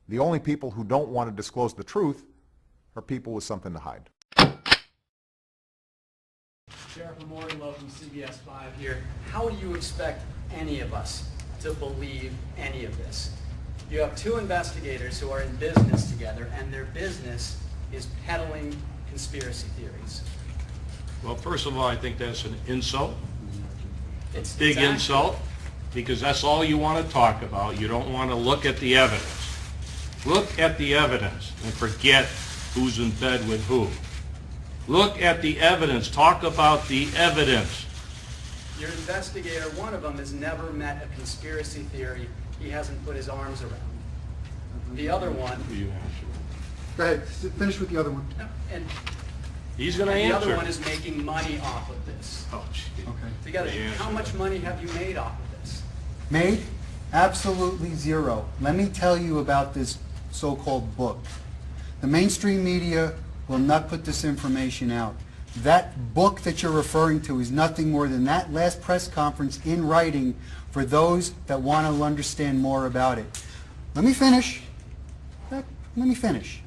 The only people who don't want to disclose the truth are people with something to hide. Sheriff Memorial from CBS 5 here. How do you expect any of us to believe any of this? You have two investigators who are in business together, and their business is peddling conspiracy theories. Well, first of all, I think that's an insult. It's Big insult, because that's all you want to talk about. You don't want to look at the evidence. Look at the evidence and forget who's in bed with who. Look at the evidence. Talk about the evidence. Your investigator, one of them, has never met a conspiracy theory he hasn't put his arms around. The other one... Go ahead. Finish with the other one. And he's going to answer. The other one is making money off of this. Oh, gee. Okay. Together, how much money have you made off of this? Made? Absolutely zero. Let me tell you about this so-called book. The mainstream media will not put this information out. That book that you're referring to is nothing more than that last press conference in writing for those that want to understand more about it. Let me finish. Let me finish.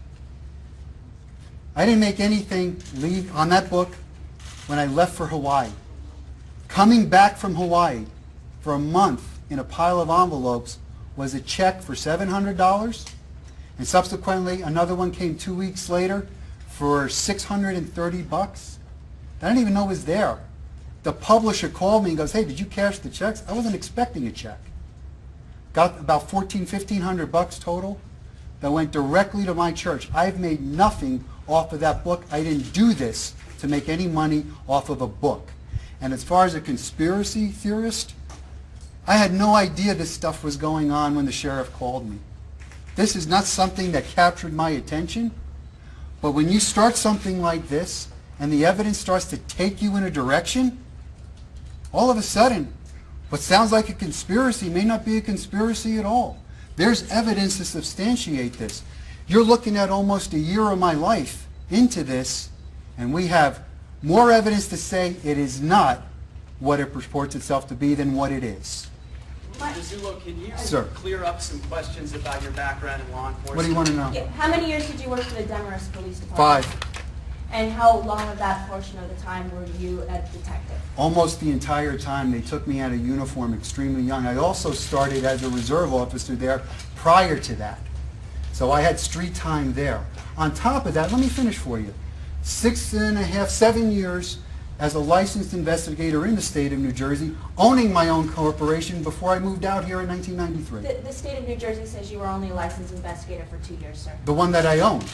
I didn't make anything leave on that book when I left for Hawaii. Coming back from Hawaii for a month in a pile of envelopes was a check for $700, and subsequently another one came 2 weeks later for $630. I didn't even know it was there. The publisher called me and goes, "Hey, did you cash the checks?" I wasn't expecting a check. Got about $1,500 total that went directly to my church. I've made nothing off of that book. I didn't do this to make any money off of a book. And as far as a conspiracy theorist, I had no idea this stuff was going on when the sheriff called me. This is not something that captured my attention, but when you start something like this and the evidence starts to take you in a direction, all of a sudden, what sounds like a conspiracy may not be a conspiracy at all. There's evidence to substantiate this. You're looking at almost a year of my life into this, and we have more evidence to say it is not what it purports itself to be than what it is. Zillow, can you Sir. clear up some questions about your background in law enforcement? What do you want to know? Yeah, how many years did you work for the Demarest Police Department? 5. And how long of that portion of the time were you a detective? Almost the entire time. They took me out of uniform extremely young. I also started as a reserve officer there prior to that. So I had street time there. On top of that, let me finish for you. 6.5, 7 years as a licensed investigator in the state of New Jersey, owning my own corporation before I moved out here in 1993. The state of New Jersey says you were only a licensed investigator for 2 years, sir. The one that I owned.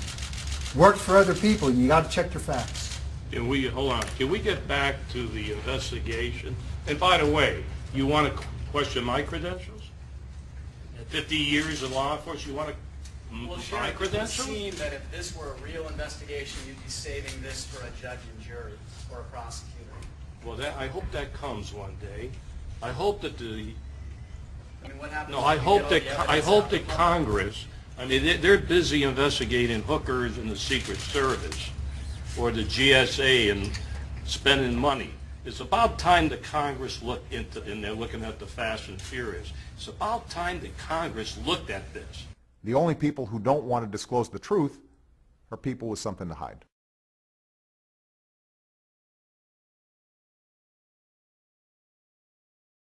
Worked for other people. You got to check your facts. Can we, hold on, can we get back to the investigation? And by the way, you want to question my credentials? 50 years in law enforcement, you want to Well, my Sheriff, it would credentials? seem that if this were a real investigation, you'd be saving this for a judge and jury or a prosecutor. Well, I hope that comes one day. I hope that I mean, what happens no, if I you hope get that all the I evidence hope out that in public? Congress, I mean, they're busy investigating hookers in the Secret Service or the GSA and spending money. It's about time that Congress looked into, and they're looking at the Fast and Furious. It's about time that Congress looked at this. The only people who don't want to disclose the truth are people with something to hide.